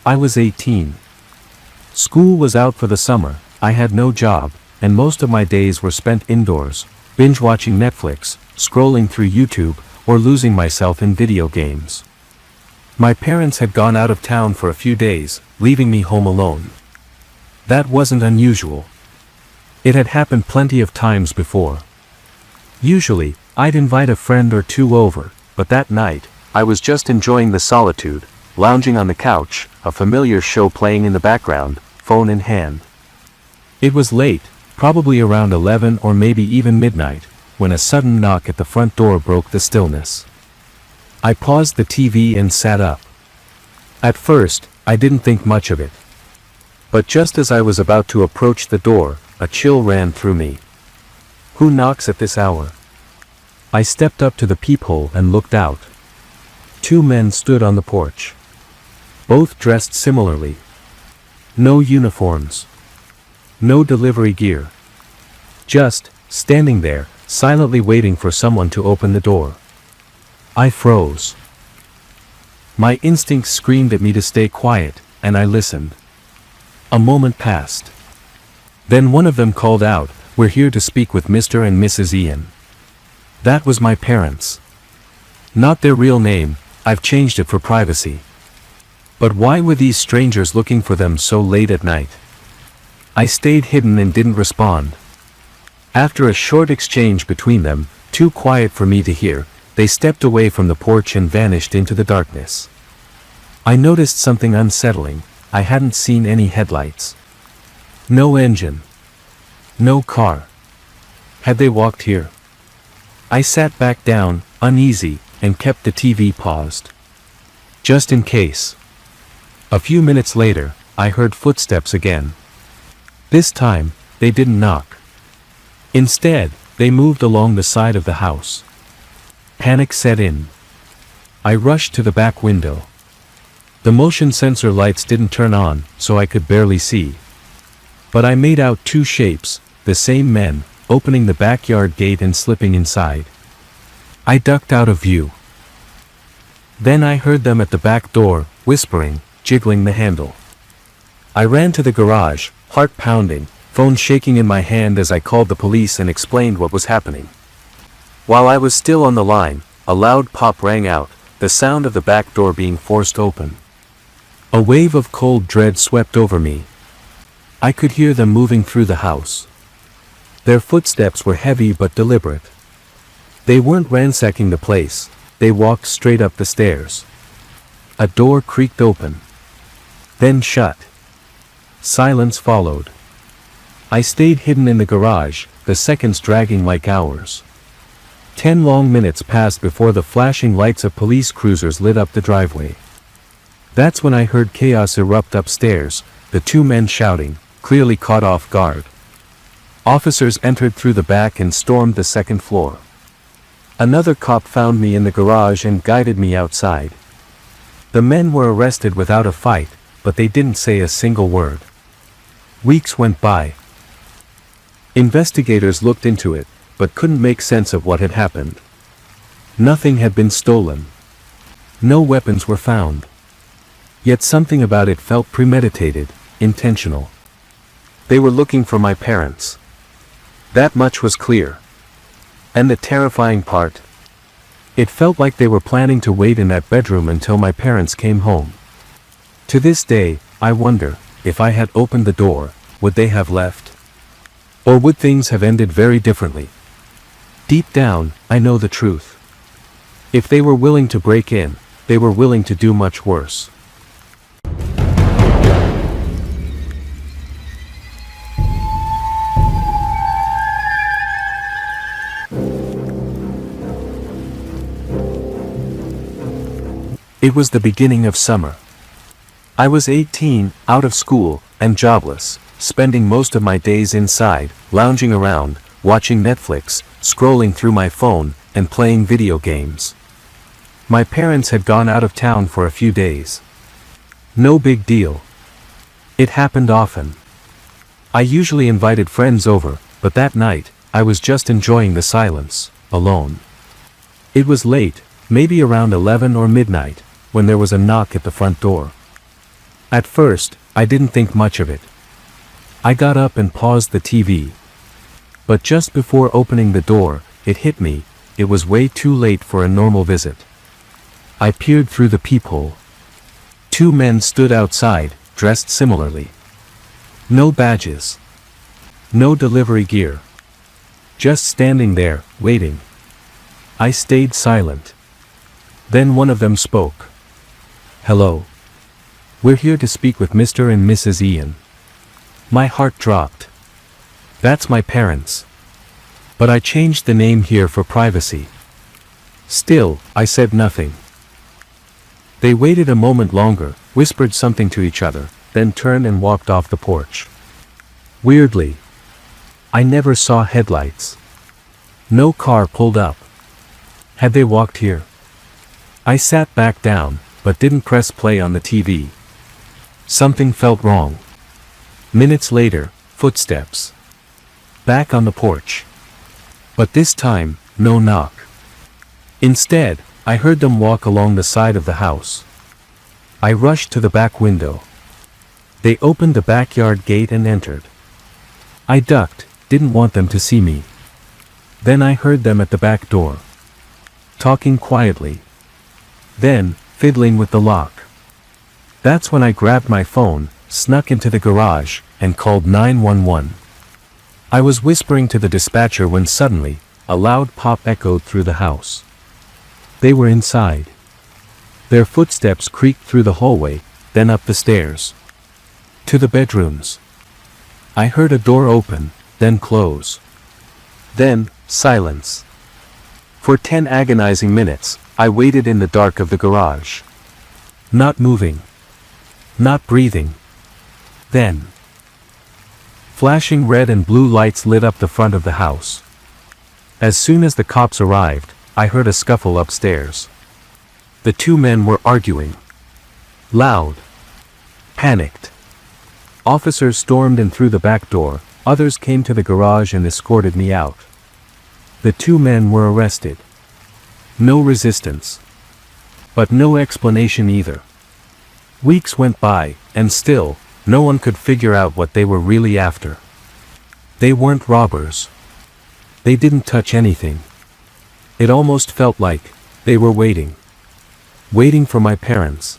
I was 18. School was out for the summer, I had no job, and most of my days were spent indoors, binge-watching Netflix, scrolling through YouTube, or losing myself in video games. My parents had gone out of town for a few days, leaving me home alone. That wasn't unusual. It had happened plenty of times before. Usually, I'd invite a friend or two over, but that night, I was just enjoying the solitude, lounging on the couch, a familiar show playing in the background, phone in hand. It was late, probably around 11 or maybe even midnight, when a sudden knock at the front door broke the stillness. I paused the TV and sat up. At first, I didn't think much of it. But just as I was about to approach the door, a chill ran through me. Who knocks at this hour? I stepped up to the peephole and looked out. Two men stood on the porch. Both dressed similarly. No uniforms. No delivery gear. Just, standing there, silently waiting for someone to open the door. I froze. My instincts screamed at me to stay quiet, and I listened. A moment passed. Then one of them called out, "We're here to speak with Mr. and Mrs. Ian." That was my parents. Not their real name, I've changed it for privacy. But why were these strangers looking for them so late at night? I stayed hidden and didn't respond. After a short exchange between them, too quiet for me to hear, they stepped away from the porch and vanished into the darkness. I noticed something unsettling. I hadn't seen any headlights. No engine. No car. Had they walked here? I sat back down, uneasy, and kept the TV paused. Just in case. A few minutes later, I heard footsteps again. This time, they didn't knock. Instead, they moved along the side of the house. Panic set in. I rushed to the back window. The motion sensor lights didn't turn on, so I could barely see. But I made out two shapes, the same men, opening the backyard gate and slipping inside. I ducked out of view. Then I heard them at the back door, whispering, jiggling the handle. I ran to the garage, heart pounding, phone shaking in my hand as I called the police and explained what was happening. While I was still on the line, a loud pop rang out, the sound of the back door being forced open. A wave of cold dread swept over me. I could hear them moving through the house. Their footsteps were heavy but deliberate. They weren't ransacking the place, they walked straight up the stairs. A door creaked open. Then shut. Silence followed. I stayed hidden in the garage, the seconds dragging like hours. 10 long minutes passed before the flashing lights of police cruisers lit up the driveway. That's when I heard chaos erupt upstairs, the two men shouting, clearly caught off guard. Officers entered through the back and stormed the second floor. Another cop found me in the garage and guided me outside. The men were arrested without a fight, but they didn't say a single word. Weeks went by. Investigators looked into it, but couldn't make sense of what had happened. Nothing had been stolen. No weapons were found. Yet something about it felt premeditated, intentional. They were looking for my parents. That much was clear. And the terrifying part? It felt like they were planning to wait in that bedroom until my parents came home. To this day, I wonder, if I had opened the door, would they have left? Or would things have ended very differently? Deep down, I know the truth. If they were willing to break in, they were willing to do much worse. It was the beginning of summer. I was 18, out of school, and jobless, spending most of my days inside, lounging around, watching Netflix, scrolling through my phone, and playing video games. My parents had gone out of town for a few days. No big deal. It happened often. I usually invited friends over, but that night, I was just enjoying the silence, alone. It was late, maybe around 11 or midnight, when there was a knock at the front door. At first, I didn't think much of it. I got up and paused the TV. But just before opening the door, it hit me, it was way too late for a normal visit. I peered through the peephole. 2 men stood outside, dressed similarly. No badges. No delivery gear. Just standing there, waiting. I stayed silent. Then one of them spoke. "Hello. We're here to speak with Mr. and Mrs. Ian." My heart dropped. That's my parents. But I changed the name here for privacy. Still, I said nothing. They waited a moment longer, whispered something to each other, then turned and walked off the porch. Weirdly, I never saw headlights. No car pulled up. Had they walked here? I sat back down, but didn't press play on the TV. Something felt wrong. Minutes later, footsteps. Back on the porch. But this time, no knock. Instead, I heard them walk along the side of the house. I rushed to the back window. They opened the backyard gate and entered. I ducked, didn't want them to see me. Then I heard them at the back door. Talking quietly. Then, fiddling with the lock. That's when I grabbed my phone, snuck into the garage, and called 911. I was whispering to the dispatcher when suddenly, a loud pop echoed through the house. They were inside. Their footsteps creaked through the hallway, then up the stairs. To the bedrooms. I heard a door open, then close. Then, silence. For 10 agonizing minutes, I waited in the dark of the garage. Not moving. Not breathing. Then, flashing red and blue lights lit up the front of the house. As soon as the cops arrived, I heard a scuffle upstairs. The 2 men were arguing. Loud. Panicked. Officers stormed in through the back door, others came to the garage and escorted me out. The 2 men were arrested. No resistance. But no explanation either. Weeks went by, and still, no one could figure out what they were really after. They weren't robbers. They didn't touch anything. It almost felt like they were waiting. Waiting for my parents.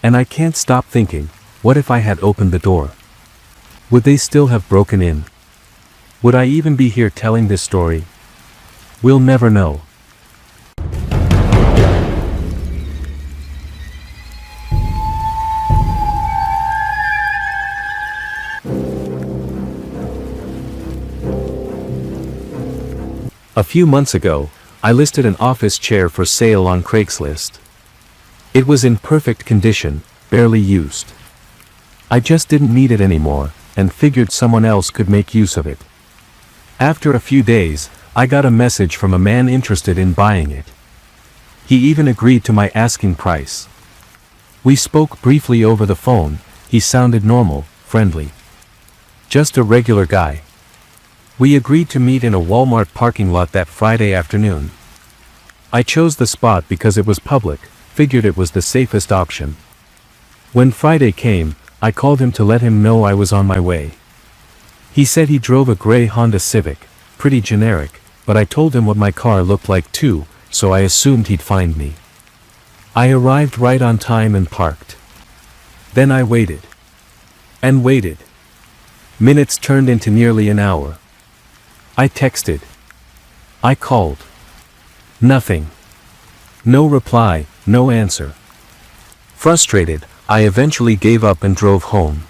And I can't stop thinking, what if I had opened the door? Would they still have broken in? Would I even be here telling this story? We'll never know. A few months ago, I listed an office chair for sale on Craigslist. It was in perfect condition, barely used. I just didn't need it anymore, and figured someone else could make use of it. After a few days, I got a message from a man interested in buying it. He even agreed to my asking price. We spoke briefly over the phone. He sounded normal, friendly. Just a regular guy. We agreed to meet in a Walmart parking lot that Friday afternoon. I chose the spot because it was public, figured it was the safest option. When Friday came, I called him to let him know I was on my way. He said he drove a gray Honda Civic, pretty generic, but I told him what my car looked like too, so I assumed he'd find me. I arrived right on time and parked. Then I waited. And waited. Minutes turned into nearly an hour. I texted. I called. Nothing. No reply, no answer. Frustrated, I eventually gave up and drove home.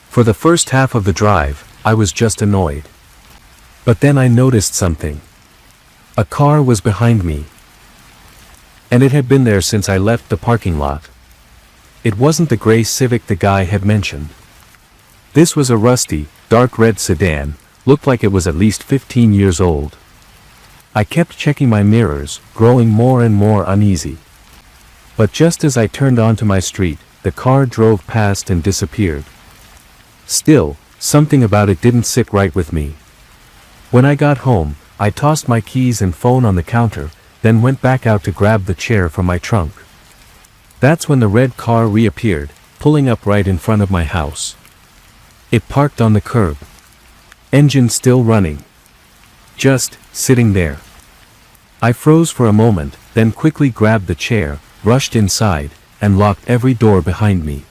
For the first half of the drive, I was just annoyed. But then I noticed something. A car was behind me. And it had been there since I left the parking lot. It wasn't the gray Civic the guy had mentioned. This was a rusty, dark red sedan, looked like it was at least 15 years old. I kept checking my mirrors, growing more and more uneasy. But just as I turned onto my street, the car drove past and disappeared. Still, something about it didn't sit right with me. When I got home, I tossed my keys and phone on the counter, then went back out to grab the chair from my trunk. That's when the red car reappeared, pulling up right in front of my house. It parked on the curb. Engine still running. Just sitting there. I froze for a moment, then quickly grabbed the chair, rushed inside, and locked every door behind me.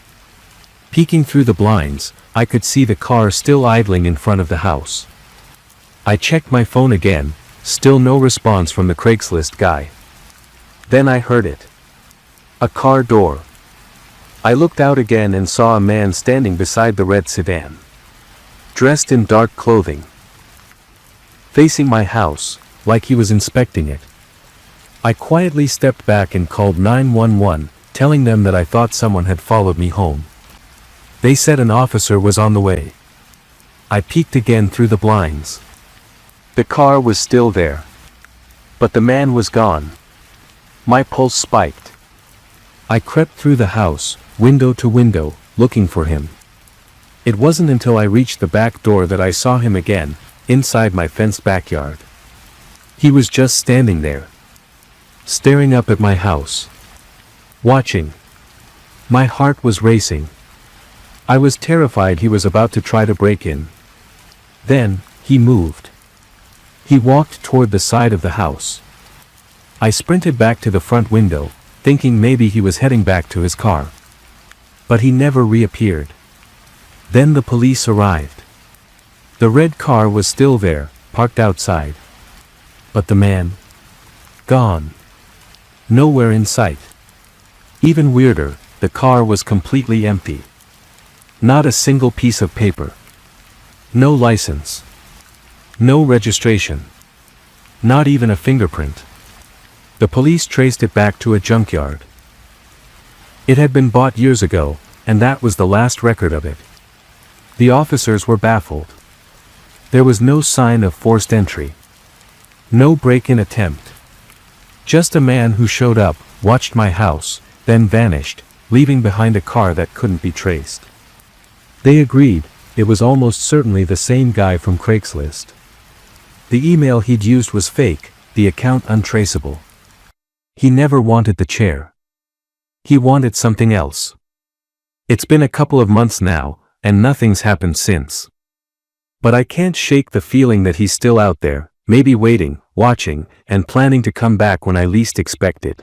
Peeking through the blinds, I could see the car still idling in front of the house. I checked my phone again, still no response from the Craigslist guy. Then I heard it. A car door. I looked out again and saw a man standing beside the red sedan. Dressed in dark clothing. Facing my house, like he was inspecting it. I quietly stepped back and called 911, telling them that I thought someone had followed me home. They said an officer was on the way. I peeked again through the blinds. The car was still there. But the man was gone. My pulse spiked. I crept through the house, window to window, looking for him. It wasn't until I reached the back door that I saw him again, inside my fenced backyard. He was just standing there. Staring up at my house. Watching. My heart was racing. I was terrified he was about to try to break in. Then, he moved. He walked toward the side of the house. I sprinted back to the front window, thinking maybe he was heading back to his car. But he never reappeared. Then the police arrived. The red car was still there, parked outside. But the man? Gone. Nowhere in sight. Even weirder, the car was completely empty. Not a single piece of paper. No license. No registration. Not even a fingerprint. The police traced it back to a junkyard. It had been bought years ago, and that was the last record of it. The officers were baffled. There was no sign of forced entry. No break-in attempt. Just a man who showed up, watched my house, then vanished, leaving behind a car that couldn't be traced. They agreed, it was almost certainly the same guy from Craigslist. The email he'd used was fake, the account untraceable. He never wanted the chair. He wanted something else. It's been a couple of months now, and nothing's happened since. But I can't shake the feeling that he's still out there, maybe waiting, watching, and planning to come back when I least expect it.